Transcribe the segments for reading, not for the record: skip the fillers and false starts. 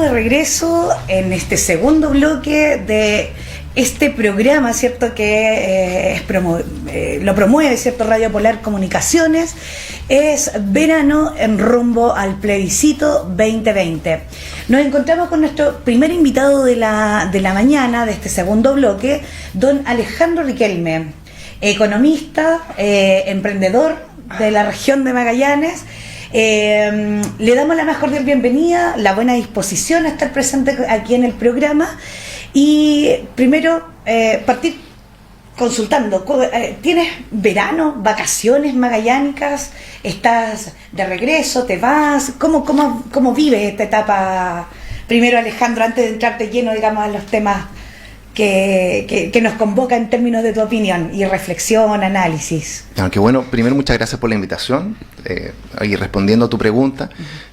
de regreso en este segundo bloque de este programa, ¿cierto? Que lo promueve, ¿cierto? Radio Polar Comunicaciones. Es Verano en rumbo al plebiscito 2020. Nos encontramos con nuestro primer invitado de la mañana, de este segundo bloque, don Alejandro Riquelme, economista, emprendedor de la región de Magallanes. Le damos la mejor bienvenida, la buena disposición a estar presente aquí en el programa y primero partir consultando. ¿Tienes verano, vacaciones magallánicas? ¿Estás de regreso? ¿Te vas? ¿Cómo vives esta etapa? Primero, Alejandro, antes de entrar de lleno, digamos, a los temas que nos convoca en términos de tu opinión y reflexión, análisis. Aunque bueno, primero muchas gracias por la invitación y respondiendo a tu pregunta,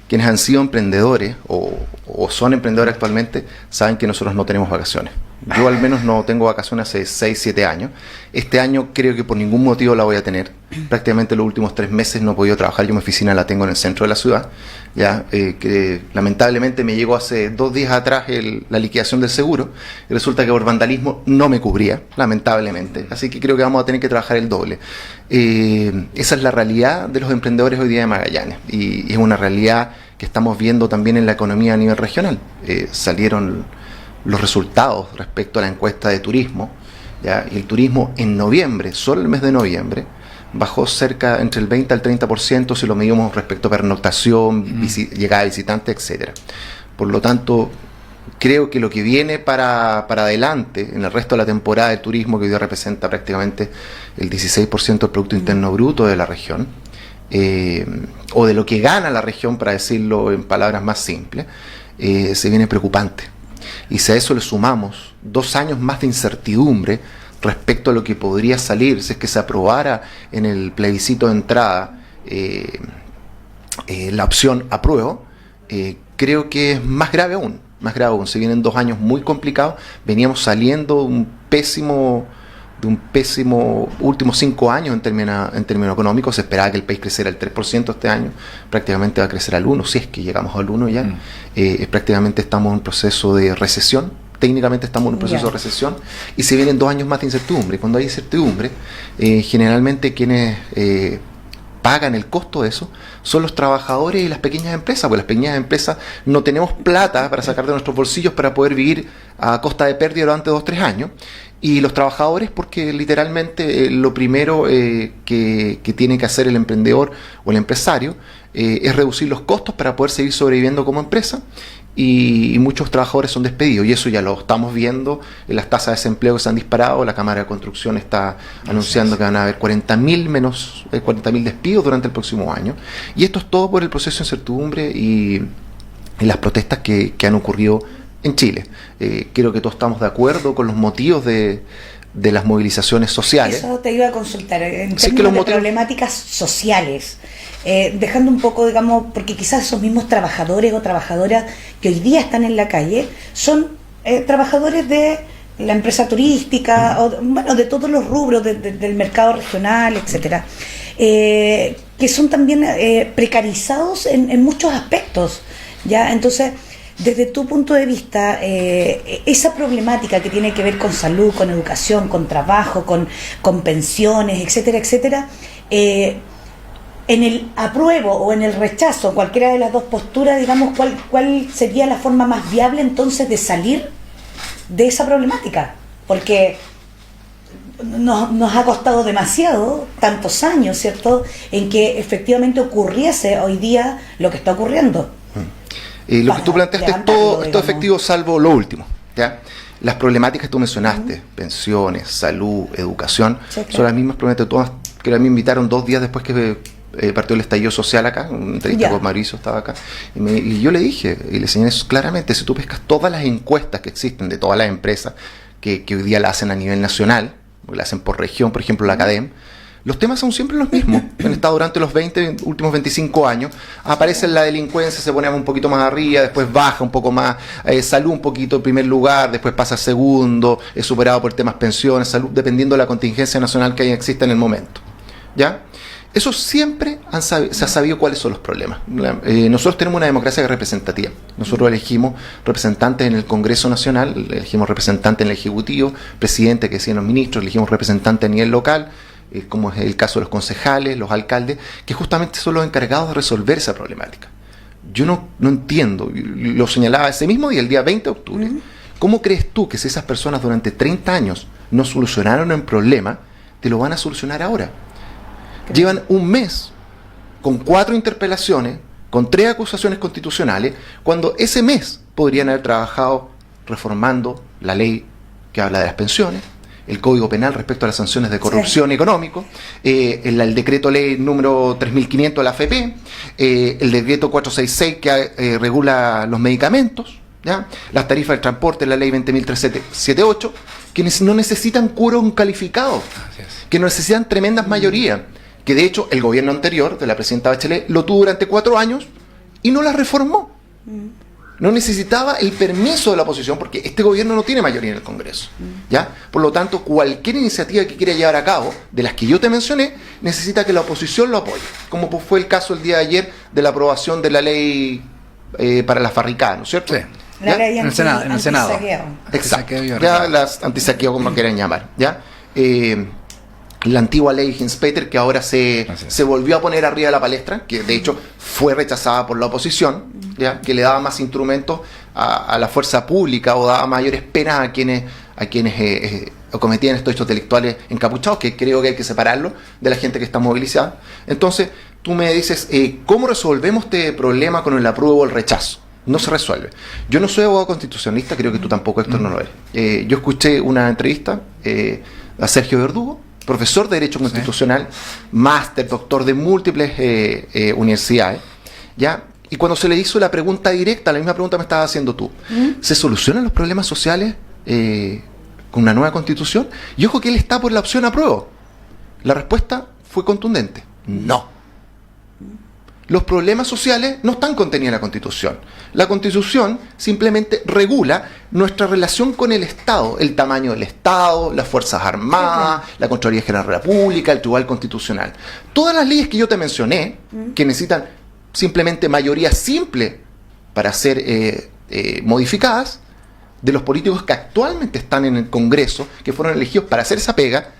quienes han sido emprendedores o son emprendedores actualmente saben que nosotros no tenemos vacaciones. Yo al menos no tengo vacaciones hace 6, 7 años. Este año creo que por ningún motivo la voy a tener. Prácticamente los últimos 3 meses no he podido trabajar. Yo mi oficina la tengo en el centro de la ciudad, que lamentablemente me llegó hace 2 días atrás la liquidación del seguro y resulta que por vandalismo no me cubría, lamentablemente. Así que creo que vamos a tener que trabajar el doble. Esa es la realidad de los emprendedores hoy día de Magallanes y es una realidad que estamos viendo también en la economía a nivel regional. Salieron los resultados respecto a la encuesta de turismo, ¿ya? Y el turismo en noviembre, solo el mes de noviembre, bajó cerca entre el 20 al 30% si lo medimos respecto a pernoctación, llegada de visitantes, etcétera. Por lo tanto, creo que lo que viene para adelante en el resto de la temporada de turismo, que hoy día representa prácticamente el 16% del Producto Interno Bruto de la región, o de lo que gana la región, para decirlo en palabras más simples, se viene preocupante. Y si a eso le sumamos 2 años más de incertidumbre respecto a lo que podría salir si es que se aprobara en el plebiscito de entrada la opción apruebo, creo que es más grave aún. Se vienen 2 años muy complicados. Veníamos saliendo de un pésimo últimos 5 años en términos económicos. Se esperaba que el país creciera el 3% este año, prácticamente va a crecer al 1%, si es que llegamos al 1% ya. Prácticamente estamos en un proceso de recesión, técnicamente estamos en un proceso de recesión, y se vienen 2 años más de incertidumbre. Cuando hay incertidumbre, generalmente quienes pagan el costo de eso son los trabajadores y las pequeñas empresas, porque las pequeñas empresas no tenemos plata para sacar de nuestros bolsillos para poder vivir a costa de pérdida durante 2 o 3 años. Y los trabajadores, porque literalmente lo primero que tiene que hacer el emprendedor o el empresario es reducir los costos para poder seguir sobreviviendo como empresa, y muchos trabajadores son despedidos, y eso ya lo estamos viendo en las tasas de desempleo que se han disparado. La Cámara de Construcción está anunciando que van a haber 40.000 despidos durante el próximo año, y esto es todo por el proceso de incertidumbre y las protestas que han ocurrido en Chile. Creo que todos estamos de acuerdo con los motivos de las movilizaciones sociales. Eso te iba a consultar, en términos de problemáticas sociales, dejando un poco, digamos, porque quizás esos mismos trabajadores o trabajadoras que hoy día están en la calle son trabajadores de la empresa turística, o de todos los rubros del mercado regional, etcétera, que son también precarizados en muchos aspectos, ¿ya? Entonces, desde tu punto de vista, esa problemática que tiene que ver con salud, con educación, con trabajo, con pensiones, etcétera, etcétera, en el apruebo o en el rechazo, cualquiera de las dos posturas, digamos, ¿cuál sería la forma más viable entonces de salir de esa problemática? Porque nos ha costado demasiado, tantos años, ¿cierto?, en que efectivamente ocurriese hoy día lo que está ocurriendo. Lo que tú planteaste es todo efectivo salvo lo último, ¿ya? Las problemáticas que tú mencionaste, pensiones, salud, educación, sí, claro, son las mismas problemáticas todas que a mí me invitaron 2 días después que partió el estallido social acá, una entrevista con Mauricio estaba acá, y yo le dije, y le señalé claramente, si tú pescas todas las encuestas que existen de todas las empresas que hoy día la hacen a nivel nacional, la hacen por región, por ejemplo la CADEM, los temas son siempre los mismos. Han estado durante los últimos 25 años. Aparece la delincuencia, se pone un poquito más arriba, después baja un poco más, salud un poquito en primer lugar, después pasa a segundo, es superado por temas pensiones, salud, dependiendo de la contingencia nacional que exista en el momento, ¿ya? Eso siempre se ha sabido cuáles son los problemas. Nosotros tenemos una democracia representativa. Nosotros elegimos representantes en el Congreso Nacional, elegimos representantes en el Ejecutivo, presidente que decían los ministros, elegimos representantes a nivel local, como es el caso de los concejales, los alcaldes, que justamente son los encargados de resolver esa problemática. Yo no entiendo, lo señalaba ese mismo día, el día 20 de octubre, ¿cómo crees tú que si esas personas durante 30 años no solucionaron un problema, te lo van a solucionar ahora? Llevan un mes con 4 interpelaciones, con 3 acusaciones constitucionales, cuando ese mes podrían haber trabajado reformando la ley que habla de las pensiones, el Código Penal respecto a las sanciones de corrupción económico, el decreto ley número 3500 de la AFP, el decreto 466 que regula los medicamentos, ¿ya? Las tarifas del transporte, la ley 20.378, que no necesitan quórum calificado, que no necesitan tremendas mayorías, que de hecho el gobierno anterior de la presidenta Bachelet lo tuvo durante 4 años y no la reformó. No necesitaba el permiso de la oposición porque este gobierno no tiene mayoría en el Congreso, ¿ya? Por lo tanto, cualquier iniciativa que quiera llevar a cabo, de las que yo te mencioné, necesita que la oposición lo apoye, como fue el caso el día de ayer de la aprobación de la ley para las barricadas, ¿no es cierto? Sí. La ley en el Senado. Exacto. Ya las antisaqueo, como quieran llamar, ¿ya? La antigua ley Hinspeter, que ahora se volvió a poner arriba de la palestra, que de hecho fue rechazada por la oposición, ¿ya? Que le daba más instrumentos a la fuerza pública o daba mayores penas a quienes cometían estos hechos delictuales encapuchados, que creo que hay que separarlo de la gente que está movilizada. Entonces, tú me dices, ¿cómo resolvemos este problema con el apruebo o el rechazo? No se resuelve. Yo no soy abogado constitucionalista, creo que tú tampoco, Héctor, no lo eres. Yo escuché una entrevista a Sergio Verdugo, profesor de Derecho Constitucional, máster, doctor de múltiples universidades, ¿ya? Y cuando se le hizo la pregunta directa, la misma pregunta me estabas haciendo tú, ¿se solucionan los problemas sociales con una nueva Constitución? Y ojo que él está por la opción apruebo. La respuesta fue contundente, no. Los problemas sociales no están contenidos en la Constitución. La Constitución simplemente regula nuestra relación con el Estado, el tamaño del Estado, las Fuerzas Armadas, la Contraloría General de la República, el Tribunal Constitucional. Todas las leyes que yo te mencioné, que necesitan simplemente mayoría simple para ser modificadas, de los políticos que actualmente están en el Congreso, que fueron elegidos para hacer esa pega,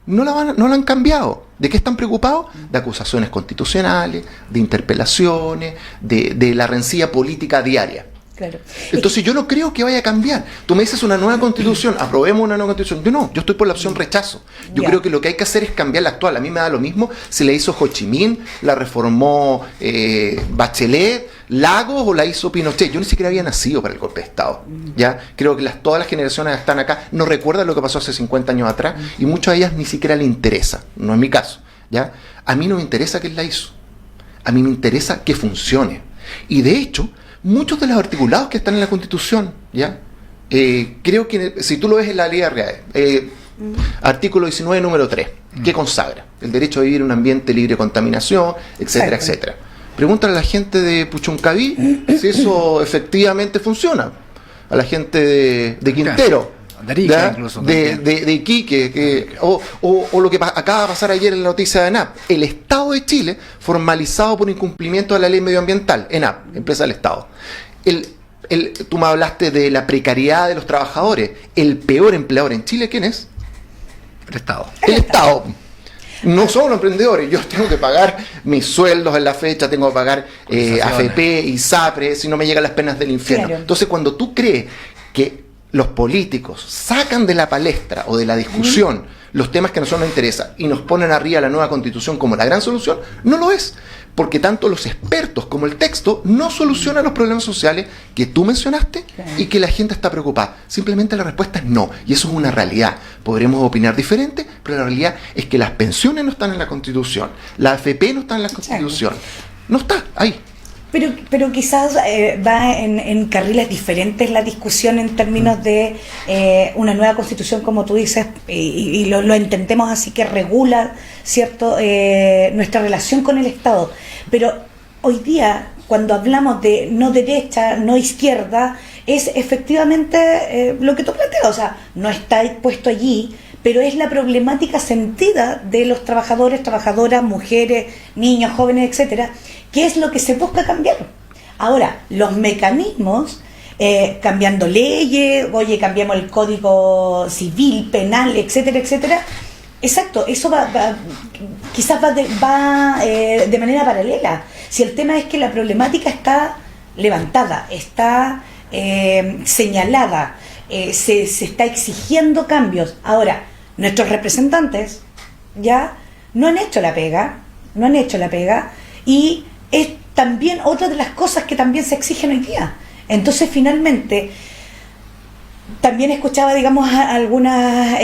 no la han cambiado. ¿De qué están preocupados? De acusaciones constitucionales, de interpelaciones, de la rencilla política diaria. Claro. Entonces yo no creo que vaya a cambiar. Tú me dices una nueva constitución, aprobemos una nueva constitución. Yo estoy por la opción rechazo. Yo creo que lo que hay que hacer es cambiar la actual. A mí me da lo mismo si la hizo Ho Chi Minh, la reformó Bachelet, Lagos o la hizo Pinochet. Yo ni siquiera había nacido para el golpe de Estado. ¿Ya? Creo que todas las generaciones que están acá no recuerdan lo que pasó hace 50 años atrás y muchas de ellas ni siquiera le interesa. No es mi caso. ¿Ya? A mí no me interesa quién la hizo. A mí me interesa que funcione. Y de hecho, muchos de los articulados que están en la Constitución, ¿ya? Creo que si tú lo ves en la ley RAE, artículo 19, número 3, que consagra el derecho a vivir en un ambiente libre de contaminación, etcétera, etcétera. Pregúntale a la gente de Puchuncaví si eso efectivamente funciona. A la gente de Quintero, de Arica, incluso, de Iquique, o lo que acaba de pasar ayer en la noticia de ENAP. El Estado de Chile formalizado por incumplimiento de la ley medioambiental. ENAP, empresa del Estado. Tú me hablaste de la precariedad de los trabajadores. El peor empleador en Chile, ¿quién es? El Estado. El Estado. No somos los emprendedores. Yo tengo que pagar mis sueldos en la fecha, tengo que pagar AFP, ISAPRE, si no me llegan las penas del infierno. Claro. Entonces, cuando tú crees que los políticos sacan de la palestra o de la discusión los temas que a nosotros nos interesan y nos ponen arriba la nueva Constitución como la gran solución, no lo es. Porque tanto los expertos como el texto no solucionan los problemas sociales que tú mencionaste y que la gente está preocupada. Simplemente la respuesta es no. Y eso es una realidad. Podremos opinar diferente, pero la realidad es que las pensiones no están en la Constitución. La AFP no está en la Constitución. No está ahí. Pero quizás va en carriles diferentes la discusión en términos de una nueva Constitución, como tú dices, y lo entendemos así, que regula, ¿cierto?, nuestra relación con el Estado. Pero hoy día, cuando hablamos de no derecha, no izquierda, es efectivamente lo que tú planteas. O sea, no está puesto allí pero es la problemática sentida de los trabajadores, trabajadoras, mujeres, niños, jóvenes, etcétera, que es lo que se busca cambiar. Ahora, los mecanismos, cambiando leyes, oye, cambiamos el código civil, penal, etcétera, etcétera. Exacto, eso quizás va de manera paralela. Si el tema es que la problemática está levantada, está señalada, se está exigiendo cambios. Ahora, nuestros representantes ya no han hecho la pega, y es también otra de las cosas que también se exigen hoy día. Entonces, finalmente, también escuchaba, digamos, a algunas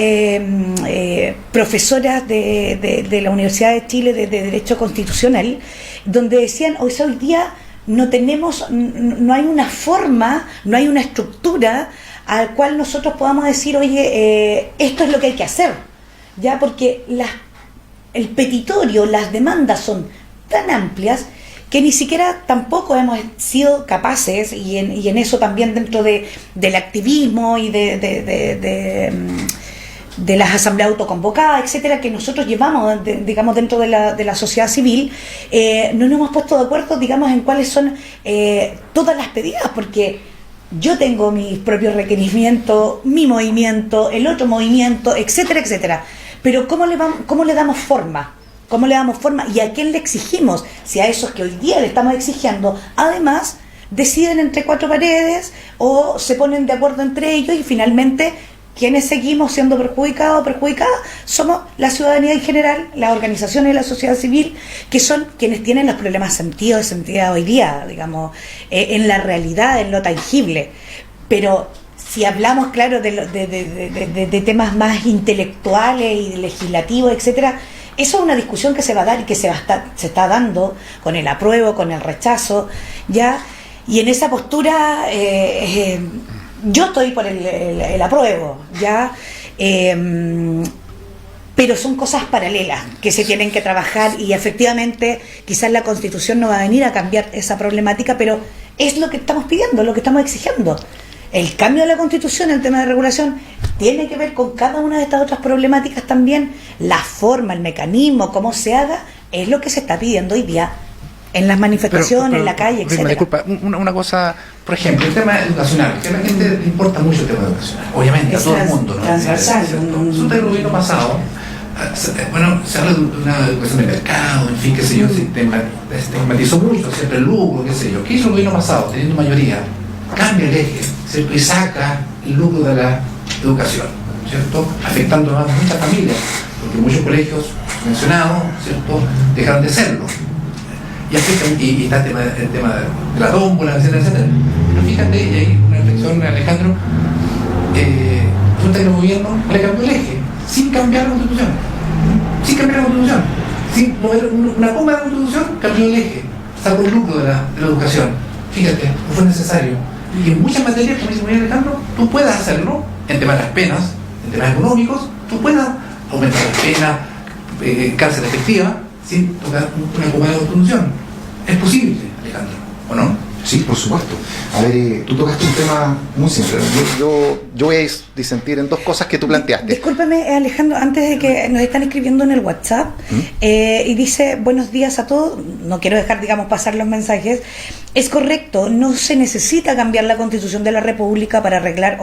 profesoras de la Universidad de Chile de Derecho Constitucional, donde decían, hoy día no hay una forma, no hay una estructura al cual nosotros podamos decir, oye, esto es lo que hay que hacer, ya, porque el petitorio, las demandas son tan amplias que ni siquiera tampoco hemos sido capaces, y en eso también dentro del activismo y de las asambleas autoconvocadas, etcétera, que nosotros llevamos, digamos, dentro de la sociedad civil, no nos hemos puesto de acuerdo, digamos, en cuáles son todas las pedidas, porque yo tengo mis propios requerimientos, mi movimiento, el otro movimiento, etcétera, etcétera. Pero ¿cómo le damos forma? ¿Cómo le damos forma? ¿Y a quién le exigimos? Si a esos que hoy día le estamos exigiendo, además, deciden entre cuatro paredes o se ponen de acuerdo entre ellos, y finalmente quienes seguimos siendo perjudicados o perjudicadas somos la ciudadanía en general, las organizaciones de la sociedad civil, que son quienes tienen los problemas sentidos hoy día, digamos, en la realidad, en lo tangible. Pero si hablamos, claro, de temas más intelectuales y legislativos, etcétera, eso es una discusión que se va a dar y que se está dando con el apruebo, con el rechazo, ya, y en esa postura yo estoy por el apruebo, ya, pero son cosas paralelas que se tienen que trabajar, y efectivamente quizás la Constitución no va a venir a cambiar esa problemática, pero es lo que estamos pidiendo, lo que estamos exigiendo. El cambio de la Constitución, el tema de regulación, tiene que ver con cada una de estas otras problemáticas también. La forma, el mecanismo, cómo se haga, es lo que se está pidiendo hoy día en las manifestaciones, en la calle, etc. Disculpa, una cosa, por ejemplo, el tema educacional, que a la gente le importa mucho el tema educacional, obviamente, a todo el mundo, ¿no? Transversal. Resulta que el gobierno pasado, se habla de una educación de mercado, en fin, qué sé yo, estigmatizó mucho, siempre el lucro, qué sé yo. ¿Qué hizo el gobierno pasado, teniendo mayoría? Cambia el eje, ¿cierto? Y saca el lucro de la educación, ¿cierto? Afectando a muchas familias, porque muchos colegios mencionados, ¿cierto?, dejaron de serlo. Y está el tema de la tómbola, etcétera, etcétera. Pero fíjate, y hay una reflexión, Alejandro, resulta que el gobierno le cambió el eje, sin cambiar la Constitución. Sin mover una coma de la Constitución, cambió el eje, sacó el lucro de la educación. Fíjate, no fue necesario. Y en muchas materias, como dice Alejandro, tú puedes hacerlo, en temas de las penas, en temas económicos, tú puedes aumentar las penas, cárcel efectiva, sin tocar una coma de la Constitución. Es posible, Alejandro, ¿o no? Sí, por supuesto. A ver, tú tocaste un tema muy simple. Yo voy a disentir en dos cosas que tú planteaste. Discúlpeme, Alejandro, antes de que nos están escribiendo en el WhatsApp, y dice, buenos días a todos, no quiero dejar, digamos, pasar los mensajes. Es correcto, no se necesita cambiar la Constitución de la República para arreglar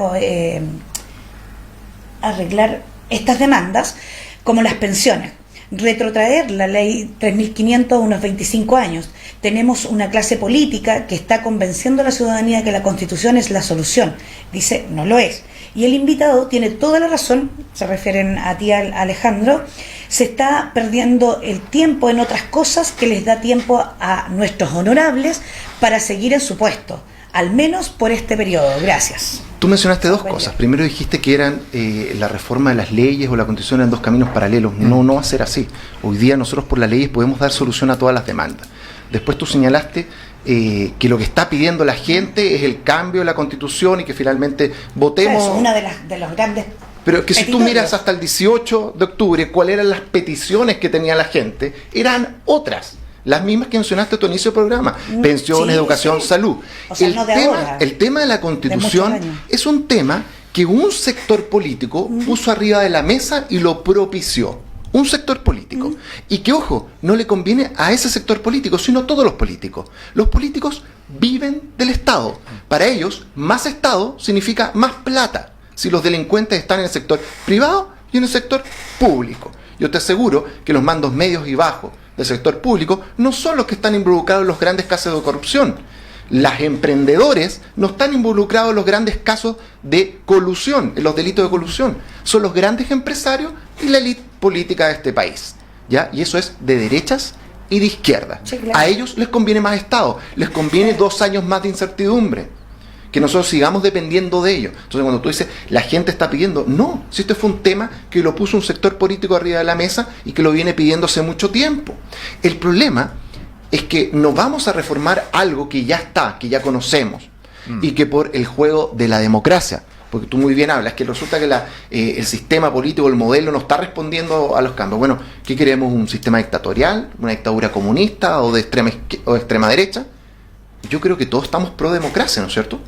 estas demandas, como las pensiones. Retrotraer la ley 3.500 a unos 25 años. Tenemos una clase política que está convenciendo a la ciudadanía que la Constitución es la solución. Dice, no lo es. Y el invitado tiene toda la razón, se refieren a ti, Alejandro, se está perdiendo el tiempo en otras cosas que les da tiempo a nuestros honorables para seguir en su puesto, al menos por este periodo. Gracias. Tú mencionaste dos cosas. Primero dijiste que eran la reforma de las leyes o la Constitución eran dos caminos paralelos. No va a ser así. Hoy día nosotros por las leyes podemos dar solución a todas las demandas. Después tú señalaste que lo que está pidiendo la gente es el cambio de la Constitución y que finalmente votemos... Eso es una de los grandes... Pero que si tú miras hasta el 18 de octubre, cuáles eran las peticiones que tenía la gente, eran otras. Las mismas que mencionaste a tu inicio del programa, pensiones, educación, salud. O sea, no de ahora, el tema de la Constitución es un tema que un sector político puso arriba de la mesa y lo propició. Un sector político. Y que, ojo, no le conviene a ese sector político, sino a todos los políticos. Los políticos viven del Estado. Para ellos, más Estado significa más plata. Si los delincuentes están en el sector privado y en el sector público. Yo te aseguro que los mandos medios y bajos del sector público no son los que están involucrados en los grandes casos de corrupción. Los emprendedores no están involucrados en los grandes casos de colusión, en los delitos de colusión. Son los grandes empresarios y la élite política de este país, ¿ya? Y eso es de derechas y de izquierda. Sí, claro. A ellos les conviene más Estado, les conviene 2 años más de incertidumbre, que nosotros sigamos dependiendo de ellos. Entonces, cuando tú dices, la gente está pidiendo, no, si este fue un tema que lo puso un sector político arriba de la mesa y que lo viene pidiendo hace mucho tiempo. El problema es que no vamos a reformar algo que ya está, que ya conocemos, y que por el juego de la democracia, porque tú muy bien hablas, que resulta que el sistema político, el modelo no está respondiendo a los cambios. Bueno, ¿qué queremos? ¿Un sistema dictatorial? ¿Una dictadura comunista o de extrema derecha? Yo creo que todos estamos pro democracia, ¿no es cierto?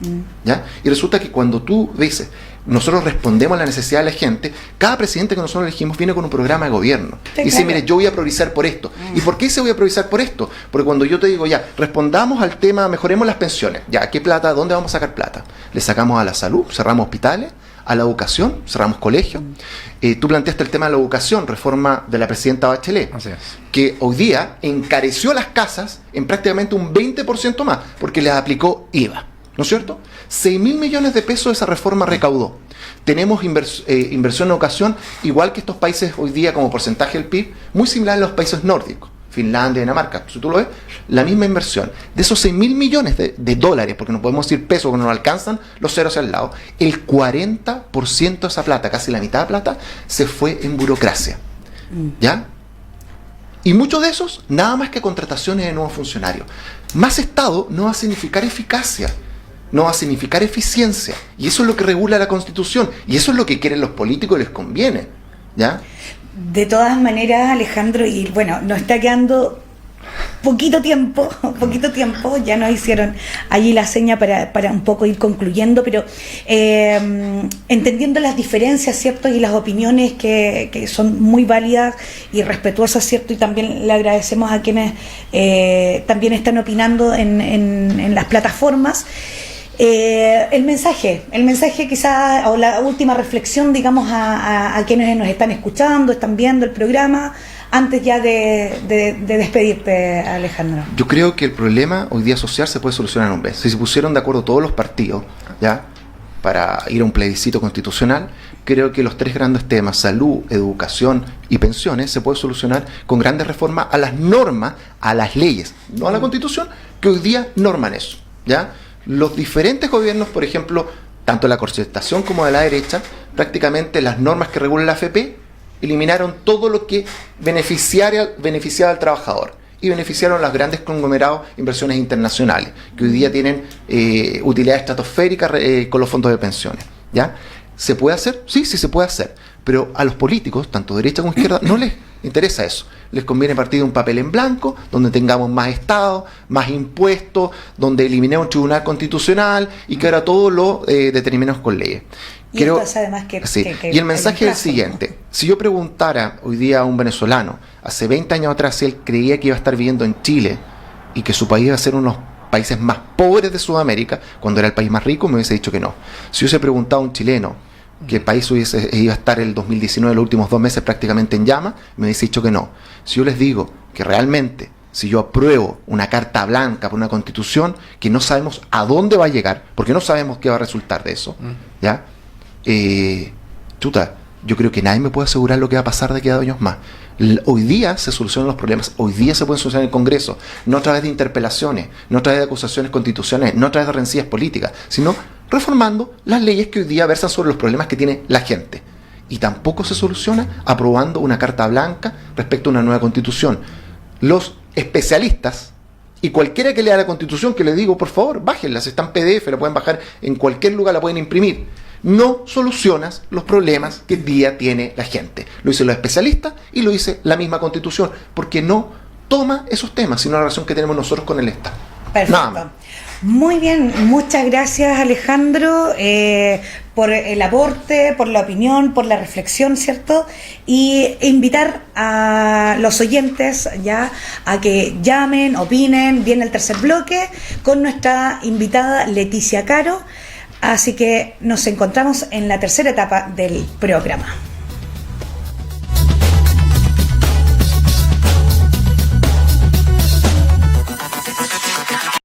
¿Ya? Y resulta que cuando tú dices, nosotros respondemos a la necesidad de la gente, cada presidente que nosotros elegimos viene con un programa de gobierno. Sí, y dice, claro. mire, yo voy a priorizar por esto. ¿Y por qué se voy a priorizar por esto? Porque cuando yo te digo, ya, respondamos al tema, mejoremos las pensiones. Ya, ¿qué plata? ¿Dónde vamos a sacar plata? Le sacamos a la salud, cerramos hospitales, a la educación, cerramos colegios. Tú planteaste el tema de la educación, reforma de la presidenta Bachelet, Así es. que hoy día encareció las casas en prácticamente un 20% más, porque les aplicó IVA, ¿no es cierto? 6.000 millones de pesos esa reforma recaudó. Tenemos inversión en educación, igual que estos países hoy día como porcentaje del PIB, muy similar a los países nórdicos, Finlandia, Dinamarca. Si tú lo ves, la misma inversión. De esos 6.000 millones de dólares, porque no podemos decir pesos, porque no alcanzan los ceros al lado, el 40% de esa plata, casi la mitad de plata, se fue en burocracia. ¿Ya? Y muchos de esos, nada más que contrataciones de nuevos funcionarios. Más Estado no va a significar eficacia, no va a significar eficiencia. Y eso es lo que regula la Constitución. Y eso es lo que quieren los políticos y les conviene. ¿Ya? De todas maneras, Alejandro, y bueno, nos está quedando poquito tiempo, ya nos hicieron allí la seña para un poco ir concluyendo, pero entendiendo las diferencias, ¿cierto? Y las opiniones que son muy válidas y respetuosas, ¿cierto? Y también le agradecemos a quienes también están opinando en las plataformas. El mensaje quizás, o la última reflexión, digamos, a quienes nos están escuchando, están viendo el programa, antes ya de despedirte, Alejandro. Yo creo que el problema hoy día social se puede solucionar en un mes. Si se pusieron de acuerdo todos los partidos, ¿ya?, para ir a un plebiscito constitucional, creo que los 3 grandes temas, salud, educación y pensiones, se puede solucionar con grandes reformas a las normas, a las leyes, no a la Constitución, que hoy día norman eso, ¿ya? Los diferentes gobiernos, por ejemplo, tanto de la concertación como de la derecha, prácticamente las normas que regulan la AFP eliminaron todo lo que beneficiaba al trabajador y beneficiaron a los grandes conglomerados, inversiones internacionales, que hoy día tienen utilidades estratosféricas con los fondos de pensiones. ¿Ya? ¿Se puede hacer? Sí, sí se puede hacer. Pero a los políticos, tanto derecha como izquierda, no les interesa eso. Les conviene partir de un papel en blanco, donde tengamos más Estado, más impuestos, donde eliminemos un tribunal constitucional y que ahora todo lo determinemos con leyes. Y esto es además que, sí. que Y el mensaje es el siguiente: si yo preguntara hoy día a un venezolano, hace 20 años atrás, si él creía que iba a estar viviendo en Chile y que su país iba a ser uno de los países más pobres de Sudamérica, cuando era el país más rico, me hubiese dicho que no. Si yo hubiese preguntado a un chileno que el país iba a estar el 2019, los últimos 2 meses prácticamente en llamas, me hubiese dicho que no. Si yo les digo que realmente, si yo apruebo una carta blanca por una constitución que no sabemos a dónde va a llegar, porque no sabemos qué va a resultar de eso, ¿ya? Yo creo que nadie me puede asegurar lo que va a pasar de aquí a 2 años más. Hoy día se solucionan los problemas, hoy día se pueden solucionar en el Congreso, no a través de interpelaciones, no a través de acusaciones constitucionales, no a través de rencillas políticas, sino reformando las leyes que hoy día versan sobre los problemas que tiene la gente. Y tampoco se soluciona aprobando una carta blanca respecto a una nueva constitución. Los especialistas y cualquiera que lea la constitución, que le digo, por favor, bájenla, si está en PDF, la pueden bajar en cualquier lugar, la pueden imprimir. No solucionas los problemas que hoy día tiene la gente. Lo dicen los especialistas y lo dice la misma Constitución, porque no toma esos temas, sino la relación que tenemos nosotros con el Estado. Perfecto. Nada más. Muy bien, muchas gracias Alejandro por el aporte, por la opinión, por la reflexión, ¿cierto? Y invitar a los oyentes ya a que llamen, opinen. Viene el tercer bloque con nuestra invitada Leticia Caro, así que nos encontramos en la tercera etapa del programa.